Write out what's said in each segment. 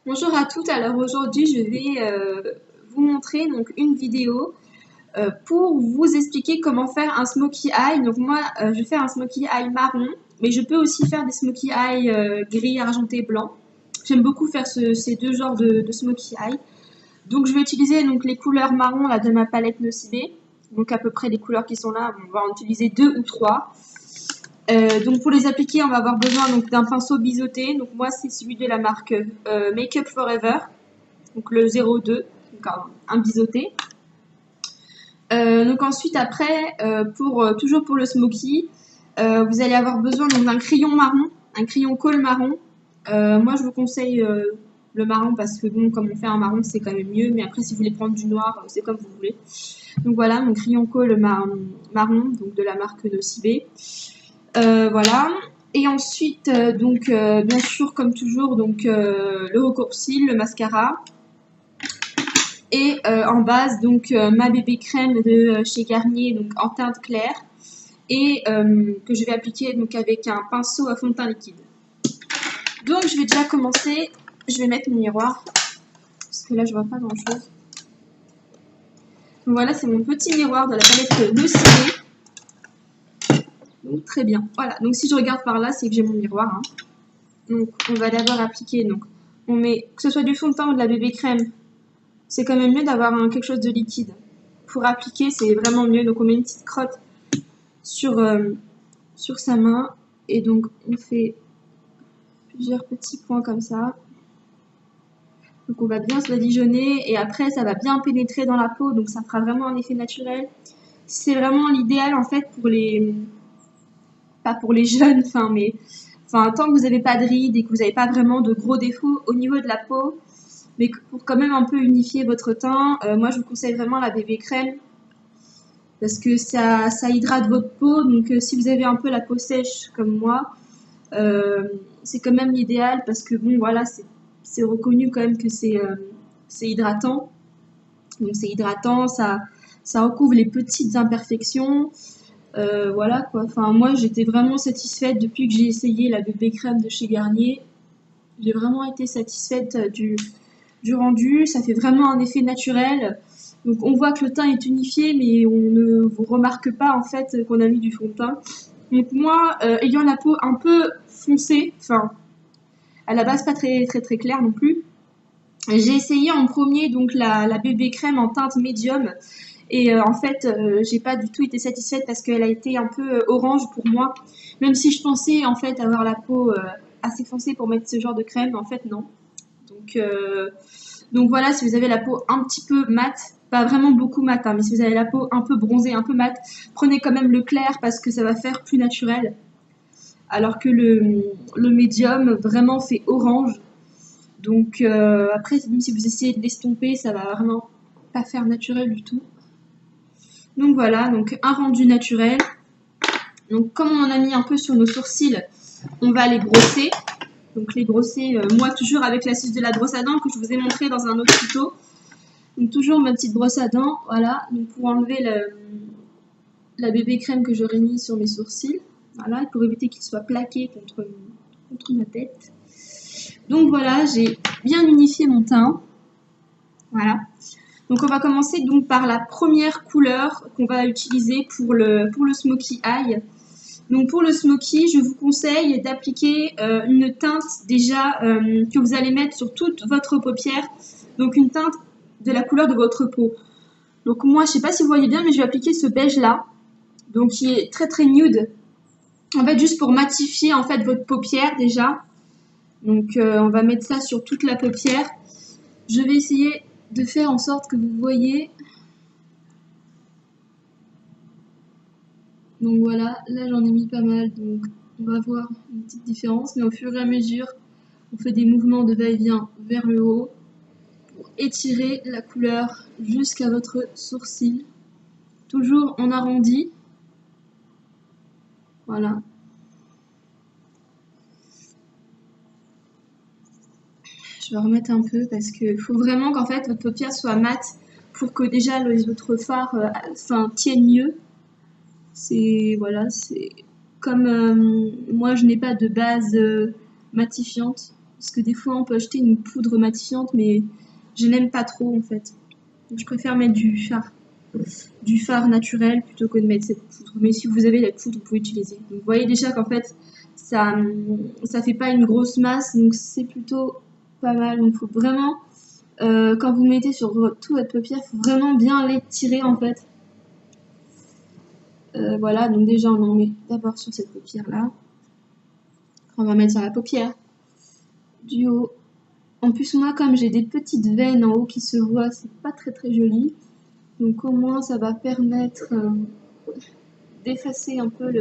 Bonjour à toutes, alors aujourd'hui je vais vous montrer donc une vidéo pour vous expliquer comment faire un smokey eye. Donc moi je fais un smokey eye marron, mais je peux aussi faire des smokey eye gris, argenté, blanc. J'aime beaucoup faire ces deux genres de smokey eye. Donc je vais utiliser donc les couleurs marron là, de ma palette Nocibé, donc à peu près les couleurs qui sont là, on va en utiliser deux ou trois. Donc pour les appliquer, on va avoir besoin donc d'un pinceau biseauté. Donc moi c'est celui de la marque Make Up Forever, donc le 02, donc un biseauté. Donc ensuite après, toujours pour le smoky, vous allez avoir besoin d'un crayon marron, un crayon colle marron. Moi je vous conseille le marron parce que bon, comme on fait un marron c'est quand même mieux, mais après si vous voulez prendre du noir, c'est comme vous voulez. Donc voilà, mon crayon colle marron, donc de la marque Nocibé. Voilà. Et ensuite, bien sûr, comme toujours, le recours-cils, le mascara. Et en base, ma bébé crème de chez Garnier, donc en teinte claire. Et que je vais appliquer donc avec un pinceau à fond de teint liquide. Donc je vais déjà commencer. Je vais mettre mon miroir. Parce que là, je vois pas grand-chose. Donc voilà, c'est mon petit miroir de la palette Nocibé. Donc très bien. Voilà, donc si je regarde par là, c'est que j'ai mon miroir. Hein. Donc on va d'abord appliquer, donc on met, que ce soit du fond de teint ou de la bébé crème, c'est quand même mieux d'avoir quelque chose de liquide. Pour appliquer, c'est vraiment mieux. Donc on met une petite crotte sur sa main et donc on fait plusieurs petits points comme ça. Donc on va bien se badigeonner et après ça va bien pénétrer dans la peau, donc ça fera vraiment un effet naturel. C'est vraiment l'idéal en fait pour les, pas pour les jeunes, tant que vous n'avez pas de rides et que vous n'avez pas vraiment de gros défauts au niveau de la peau, mais pour quand même un peu unifier votre teint, moi je vous conseille vraiment la bébé crème parce que ça hydrate votre peau. Donc si vous avez un peu la peau sèche comme moi, c'est quand même l'idéal parce que bon voilà, c'est reconnu quand même que c'est hydratant. Donc c'est hydratant, ça recouvre les petites imperfections. Voilà quoi. Enfin moi j'étais vraiment satisfaite depuis que j'ai essayé la bébé crème de chez Garnier. J'ai vraiment été satisfaite du rendu. Ça fait vraiment un effet naturel. Donc on voit que le teint est unifié, mais on ne vous remarque pas en fait qu'on a mis du fond de teint. Donc moi, ayant la peau un peu foncée, enfin à la base pas très très très claire non plus, j'ai essayé en premier donc la bébé crème en teinte médium. Et en fait, j'ai pas du tout été satisfaite parce qu'elle a été un peu orange pour moi. Même si je pensais en fait avoir la peau assez foncée pour mettre ce genre de crème, en fait non. Donc, euh, donc voilà, si vous avez la peau un petit peu mate, pas vraiment beaucoup mate, hein, mais si vous avez la peau un peu bronzée, un peu mate, prenez quand même le clair parce que ça va faire plus naturel. Alors que le médium vraiment fait orange. Donc après, même si vous essayez de l'estomper, ça va vraiment pas faire naturel du tout. Donc voilà, donc un rendu naturel. Donc comme on en a mis un peu sur nos sourcils, on va les brosser. Donc les brosser, moi toujours avec l'astuce de la brosse à dents que je vous ai montré dans un autre tuto. Donc toujours ma petite brosse à dents, voilà, donc pour enlever la bébé crème que j'aurais mis sur mes sourcils. Voilà, pour éviter qu'il soit plaqué contre ma tête. Donc voilà, j'ai bien unifié mon teint. Voilà. Donc on va commencer donc par la première couleur qu'on va utiliser pour le smokey eye. Donc pour le smoky, je vous conseille d'appliquer une teinte déjà que vous allez mettre sur toute votre paupière. Donc une teinte de la couleur de votre peau. Donc moi, je ne sais pas si vous voyez bien, mais je vais appliquer ce beige là. Donc qui est très très nude. En fait, juste pour matifier en fait votre paupière déjà. Donc on va mettre ça sur toute la paupière. Je vais essayer de faire en sorte que vous voyez. Donc voilà, là j'en ai mis pas mal, donc on va voir une petite différence, mais au fur et à mesure, on fait des mouvements de va-et-vient vers le haut pour étirer la couleur jusqu'à votre sourcil, toujours en arrondi. Voilà. Je vais remettre un peu parce qu'il faut vraiment qu'en fait votre paupière soit mate pour que déjà votre fard tienne mieux. C'est comme moi je n'ai pas de base matifiante, Parce que des fois, on peut acheter une poudre matifiante, mais je n'aime pas trop, en fait. Donc, je préfère mettre du fard naturel plutôt que de mettre cette poudre. Mais si vous avez la poudre, vous pouvez utiliser. Donc, vous voyez déjà qu'en fait, ça fait pas une grosse masse, donc c'est plutôt pas mal. Donc, il faut vraiment, quand vous mettez sur toute votre paupière, il faut vraiment bien l'étirer, en fait. Voilà, donc déjà, on en met d'abord sur cette paupière-là. On va mettre sur la paupière du haut. En plus, moi, comme j'ai des petites veines en haut qui se voient, c'est pas très très joli. Donc au moins, ça va permettre d'effacer un peu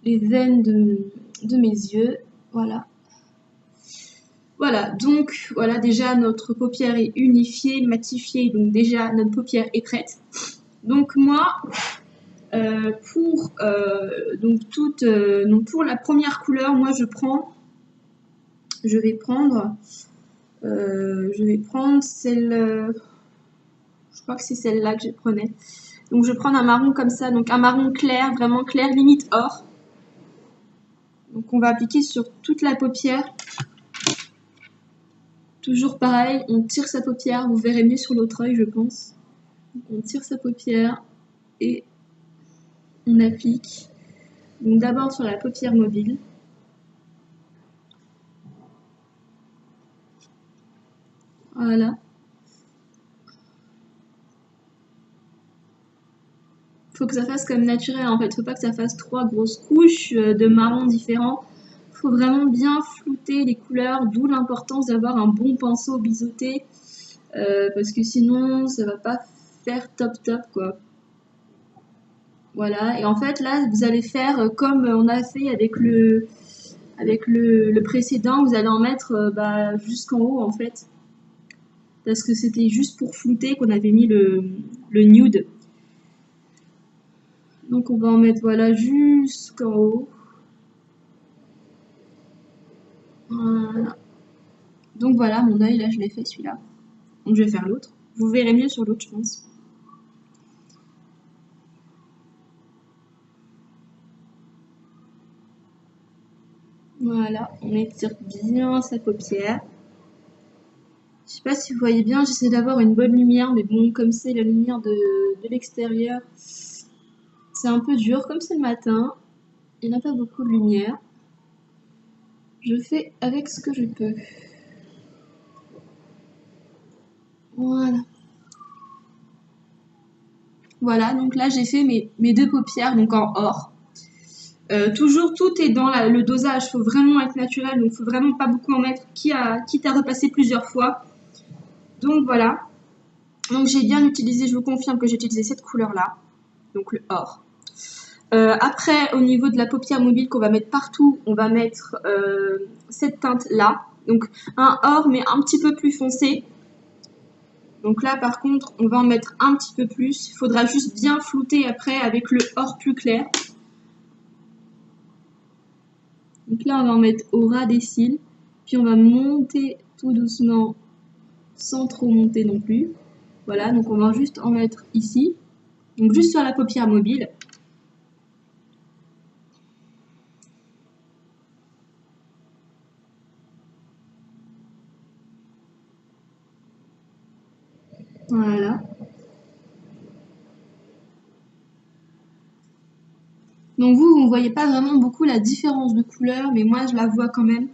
les veines de mes yeux. Voilà. Voilà, donc voilà, déjà notre paupière est unifiée, matifiée, donc déjà notre paupière est prête. Donc moi, pour la première couleur, moi je vais prendre celle, je crois que c'est celle-là que je prenais. Donc je vais prendre un marron comme ça, donc un marron clair, vraiment clair, limite or. Donc on va appliquer sur toute la paupière. Toujours pareil, on tire sa paupière, vous verrez mieux sur l'autre œil je pense. Donc on tire sa paupière et on applique. Donc d'abord sur la paupière mobile. Voilà. Faut que ça fasse comme naturel en fait, faut pas que ça fasse 3 grosses couches de marron différents. Faut vraiment bien flouter les couleurs, d'où l'importance d'avoir un bon pinceau biseauté, parce que sinon ça va pas faire top quoi. Voilà, et en fait là vous allez faire comme on a fait avec le précédent, vous allez en mettre jusqu'en haut en fait, parce que c'était juste pour flouter qu'on avait mis le nude. Donc on va en mettre voilà jusqu'en haut. Voilà. Donc voilà, mon œil là je l'ai fait celui-là. Donc je vais faire l'autre. Vous verrez mieux sur l'autre je pense. Voilà, on étire bien sa paupière. Je sais pas si vous voyez bien, j'essaie d'avoir une bonne lumière, mais bon, comme c'est la lumière de l'extérieur, c'est un peu dur. Comme c'est le matin, il n'y a pas beaucoup de lumière. Je fais avec ce que je peux. Voilà. Voilà, donc là j'ai fait mes deux paupières, donc en or. Toujours tout est dans le dosage, il faut vraiment être naturel, donc il faut vraiment pas beaucoup en mettre, quitte à repasser plusieurs fois. Donc voilà. Donc j'ai bien utilisé, je vous confirme que j'ai utilisé cette couleur-là, donc le or. Après, au niveau de la paupière mobile qu'on va mettre partout, on va mettre cette teinte-là. Donc un or, mais un petit peu plus foncé. Donc là, par contre, on va en mettre un petit peu plus. Il faudra juste bien flouter après avec le or plus clair. Donc là, on va en mettre au ras des cils. Puis on va monter tout doucement, sans trop monter non plus. Voilà, donc on va juste en mettre ici. Donc juste sur la paupière mobile. Voilà. Donc vous ne voyez pas vraiment beaucoup la différence de couleur, mais moi je la vois quand même.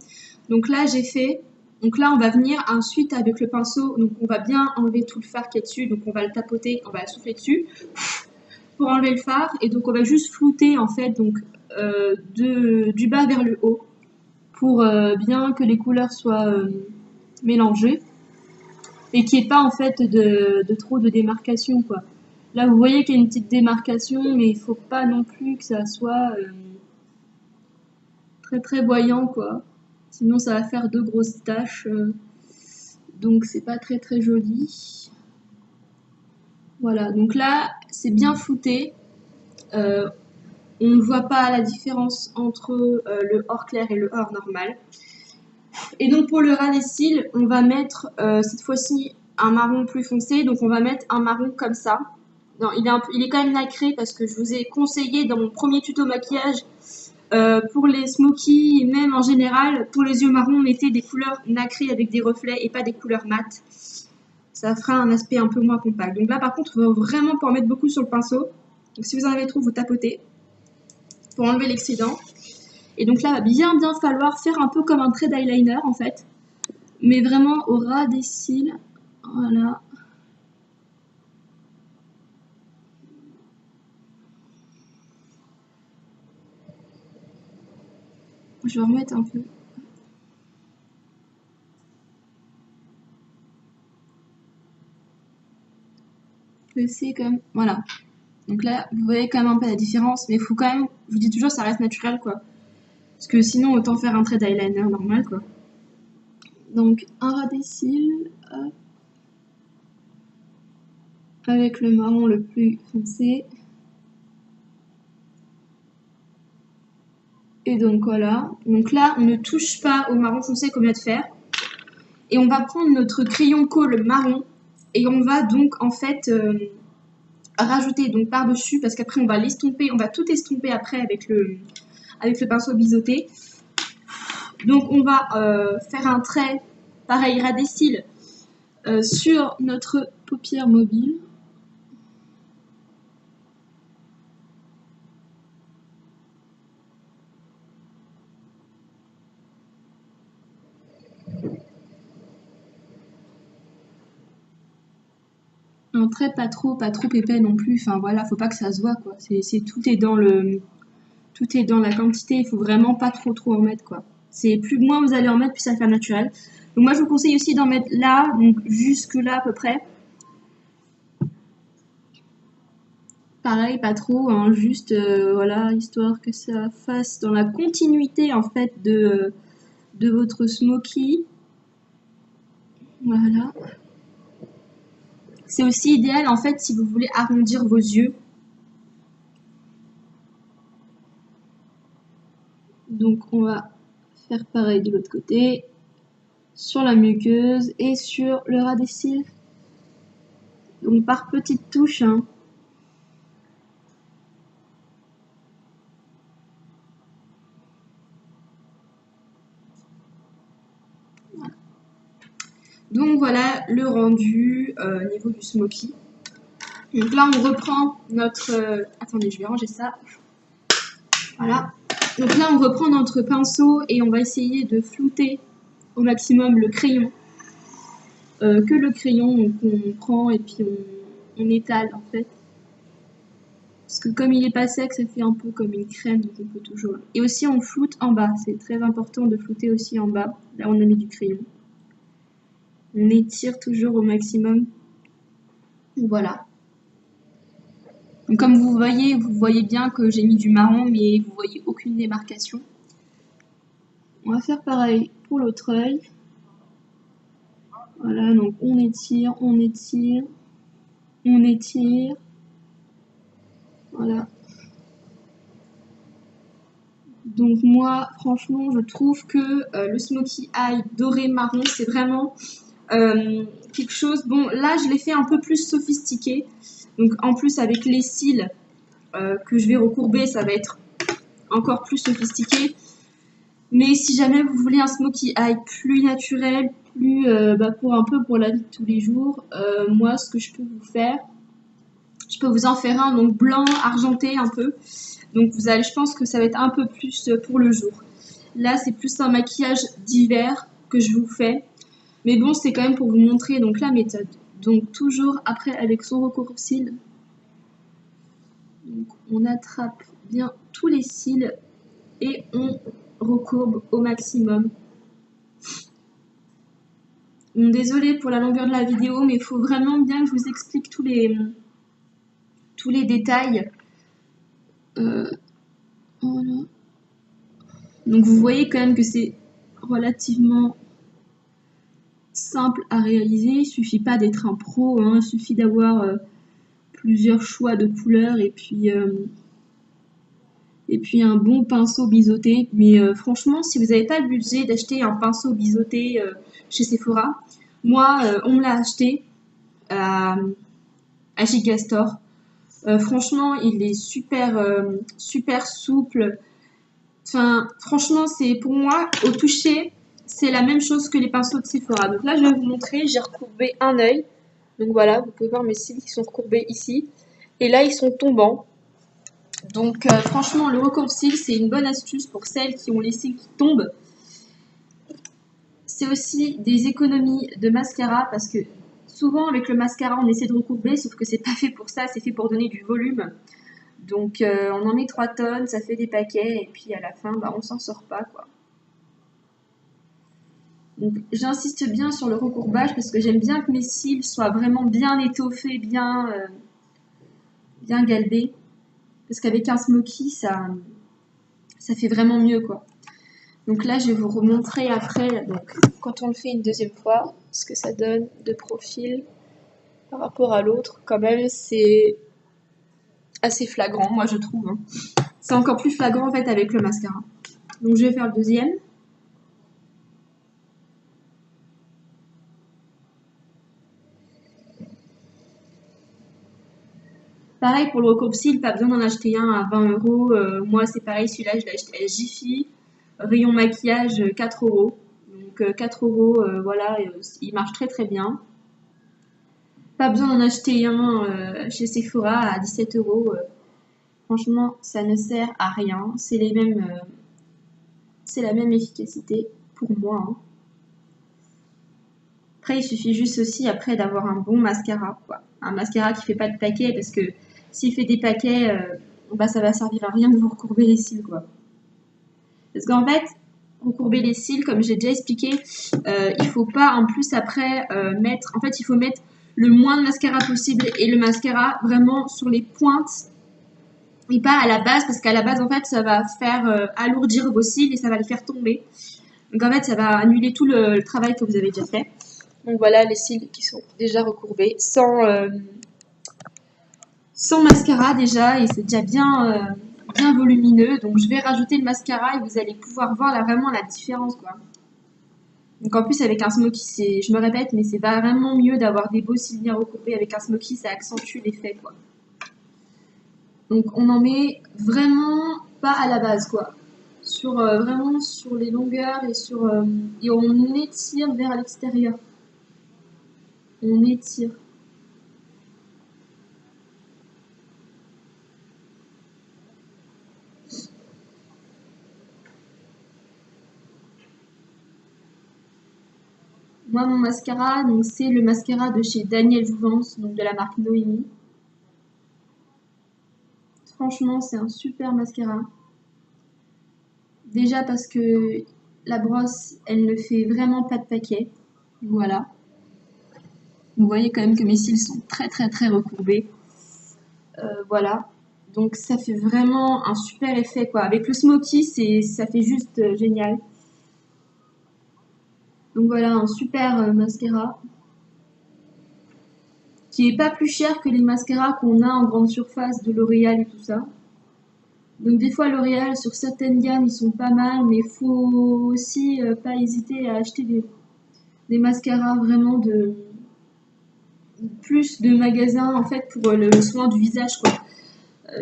Donc là j'ai fait, donc là on va venir ensuite avec le pinceau, donc on va bien enlever tout le fard qui est dessus, donc on va le tapoter, on va souffler dessus pour enlever le fard, et donc on va juste flouter en fait donc du bas vers le haut pour bien que les couleurs soient mélangées et qu'il n'y ait pas en fait de trop de démarcation quoi. Là, vous voyez qu'il y a une petite démarcation, mais il faut pas non plus que ça soit très très voyant, quoi. Sinon, ça va faire de grosses taches. Donc, c'est pas très très joli. Voilà, donc là, c'est bien flouté. On ne voit pas la différence entre le or clair et le or normal. Et donc, pour le ras des cils, on va mettre cette fois-ci un marron plus foncé. Donc, on va mettre un marron comme ça. Non, il est quand même nacré parce que je vous ai conseillé dans mon premier tuto maquillage Pour les smokies, et même en général, pour les yeux marrons, mettez des couleurs nacrées avec des reflets et pas des couleurs mates. Ça fera un aspect un peu moins compact. Donc là, par contre, il faut vraiment pas en mettre beaucoup sur le pinceau. Donc si vous en avez trop, vous tapotez pour enlever l'excédent. Et donc là, il va bien falloir faire un peu comme un trait d'eyeliner en fait. Mais vraiment au ras des cils. Voilà. Je vais remettre un peu. C'est comme... Voilà. Donc là, vous voyez quand même un peu la différence. Mais il faut quand même... Je vous dis toujours, ça reste naturel, quoi. Parce que sinon, autant faire un trait d'eyeliner normal, quoi. Donc, un ras des cils. Hop. Avec le marron le plus foncé. Et donc voilà, donc là on ne touche pas au marron foncé comme vient de faire. Et on va prendre notre crayon colle marron et on va donc en fait rajouter donc par-dessus, parce qu'après on va l'estomper, on va tout estomper après avec le pinceau biseauté. Donc on va faire un trait, pareil, ras des cils sur notre paupière mobile. Un trait pas trop épais non plus, enfin voilà, faut pas que ça se voit quoi. Tout est dans la quantité, il faut vraiment pas trop en mettre quoi. C'est plus moins vous allez en mettre, plus ça va faire naturel. Donc moi je vous conseille aussi d'en mettre là, donc jusque là à peu près. Pareil, pas trop, hein, juste voilà, histoire que ça fasse dans la continuité en fait de votre smoky. Voilà. C'est aussi idéal en fait si vous voulez arrondir vos yeux. Donc on va faire pareil de l'autre côté, sur la muqueuse et sur le ras des cils. Donc par petites touches. Hein. Voilà. Donc voilà le rendu au niveau du smoky. Donc là on reprend notre... attendez, je vais ranger ça. Voilà. Donc là on reprend notre pinceau et on va essayer de flouter au maximum le crayon. Que le crayon qu'on prend et puis on étale en fait. Parce que comme il est pas sec, ça fait un peu comme une crème, donc on peut toujours... Et aussi on floute en bas, c'est très important de flouter aussi en bas. Là on a mis du crayon. On étire toujours au maximum. Voilà. Donc, comme vous voyez bien que j'ai mis du marron, mais vous voyez aucune démarcation. On va faire pareil pour l'autre œil. Voilà, donc on étire, on étire, on étire. Voilà. Donc moi, franchement, je trouve que le smoky eye doré marron, c'est vraiment quelque chose... Bon, là, je l'ai fait un peu plus sophistiqué. Donc en plus, avec les cils que je vais recourber, ça va être encore plus sophistiqué. Mais si jamais vous voulez un smoky eye plus naturel, plus pour la vie de tous les jours, moi, ce que je peux vous faire, je peux vous en faire un donc blanc, argenté un peu. Donc vous allez, je pense que ça va être un peu plus pour le jour. Là, c'est plus un maquillage d'hiver que je vous fais. Mais bon, c'est quand même pour vous montrer donc la méthode. Donc toujours après avec son recours-cils. Donc on attrape bien tous les cils et on recourbe au maximum. Bon, désolée pour la longueur de la vidéo, mais il faut vraiment bien que je vous explique tous les détails. Voilà. Donc vous voyez quand même que c'est relativement simple à réaliser. Il suffit pas d'être un pro, hein. Il suffit d'avoir plusieurs choix de couleurs et puis un bon pinceau biseauté. Mais franchement, si vous n'avez pas le budget d'acheter un pinceau biseauté chez Sephora, moi, on me l'a acheté à Gigastore. Franchement, il est super souple. Enfin, franchement, c'est pour moi, au toucher, c'est la même chose que les pinceaux de Sephora. Donc là, je vais vous montrer, j'ai recourbé un œil. Donc voilà, vous pouvez voir mes cils qui sont recourbés ici. Et là, ils sont tombants. Donc franchement, le recourbe-cils, c'est une bonne astuce pour celles qui ont les cils qui tombent. C'est aussi des économies de mascara parce que souvent, avec le mascara, on essaie de recourber, sauf que c'est pas fait pour ça, c'est fait pour donner du volume. Donc on en met 3 tonnes, ça fait des paquets, et puis à la fin, bah, on s'en sort pas, quoi. Donc j'insiste bien sur le recourbage parce que j'aime bien que mes cils soient vraiment bien étoffés, bien galbés. Parce qu'avec un smoky, ça fait vraiment mieux, quoi. Donc là, je vais vous remontrer après, donc, quand on le fait une deuxième fois, ce que ça donne de profil par rapport à l'autre. Quand même, c'est assez flagrant, moi je trouve. Hein. C'est encore plus flagrant en fait avec le mascara. Donc je vais faire le deuxième. Pareil pour le recourbe-cils, pas besoin d'en acheter un à 20 €. Moi c'est pareil, celui-là je l'ai acheté à Jiffy. Rayon maquillage 4 €. Donc 4 €, voilà, il marche très très bien. Pas besoin d'en acheter un chez Sephora à 17 €. Franchement, ça ne sert à rien. C'est la même efficacité pour moi. Hein. Après, il suffit juste aussi après d'avoir un bon mascara, quoi. Un mascara qui fait pas de paquets, parce que s'il fait des paquets, bah, ça va servir à rien de vous recourber les cils, quoi. Parce qu'en fait, recourber les cils, comme j'ai déjà expliqué, il faut pas en plus après mettre. En fait, il faut mettre le moins de mascara possible et le mascara vraiment sur les pointes et pas à la base, parce qu'à la base, en fait, ça va faire alourdir vos cils et ça va les faire tomber. Donc, en fait, ça va annuler tout le travail que vous avez déjà fait. Donc, voilà les cils qui sont déjà recourbés, sans mascara déjà, et c'est déjà bien volumineux. Donc, je vais rajouter le mascara et vous allez pouvoir voir là, vraiment la différence, quoi. Donc, en plus, avec un smoky, je me répète, mais c'est vraiment mieux d'avoir des beaux cils bien recourbés. Avec un smoky, ça accentue l'effet, quoi. Donc on en met vraiment pas à la base, quoi. Vraiment sur les longueurs et on étire vers l'extérieur. On étire. Moi mon mascara, donc c'est le mascara de chez Daniel Jouvence, donc de la marque Noémie. Franchement, c'est un super mascara. Déjà parce que la brosse, elle ne fait vraiment pas de paquet. Voilà. Vous voyez quand même que mes cils sont très très très recourbés. Voilà. Donc ça fait vraiment un super effet, quoi. Avec le smoky, ça fait juste génial. Donc voilà, un super mascara. Qui est pas plus cher que les mascaras qu'on a en grande surface de L'Oréal et tout ça. Donc des fois L'Oréal sur certaines gammes ils sont pas mal, mais faut aussi pas hésiter à acheter des mascaras vraiment de plus de magasins en fait pour le soin du visage, quoi.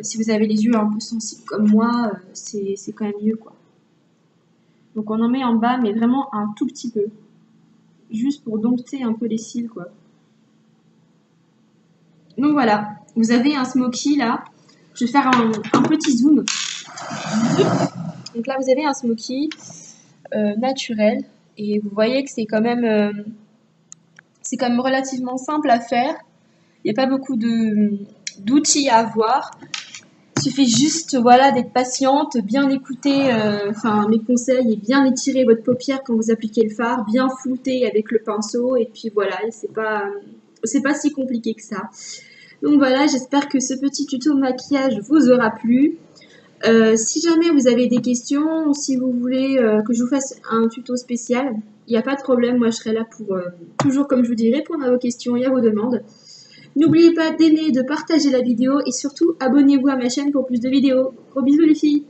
Si vous avez les yeux un peu sensibles comme moi, c'est quand même mieux, quoi. Donc on en met en bas, mais vraiment un tout petit peu. Juste pour dompter un peu les cils, quoi. Donc voilà, vous avez un smoky là. Je vais faire un petit zoom. Donc là, vous avez un smoky naturel. Et vous voyez que c'est quand même relativement simple à faire. Il n'y a pas beaucoup d'outils à avoir. Il suffit juste, voilà, d'être patiente, bien écouter mes conseils et bien étirer votre paupière quand vous appliquez le fard, bien flouter avec le pinceau et puis voilà, c'est pas si compliqué que ça. Donc voilà, j'espère que ce petit tuto maquillage vous aura plu. Si jamais vous avez des questions ou si vous voulez que je vous fasse un tuto spécial, il n'y a pas de problème, moi je serai là pour toujours, comme je vous dis, répondre à vos questions et à vos demandes. N'oubliez pas d'aimer, de partager la vidéo et surtout abonnez-vous à ma chaîne pour plus de vidéos. Gros bisous les filles!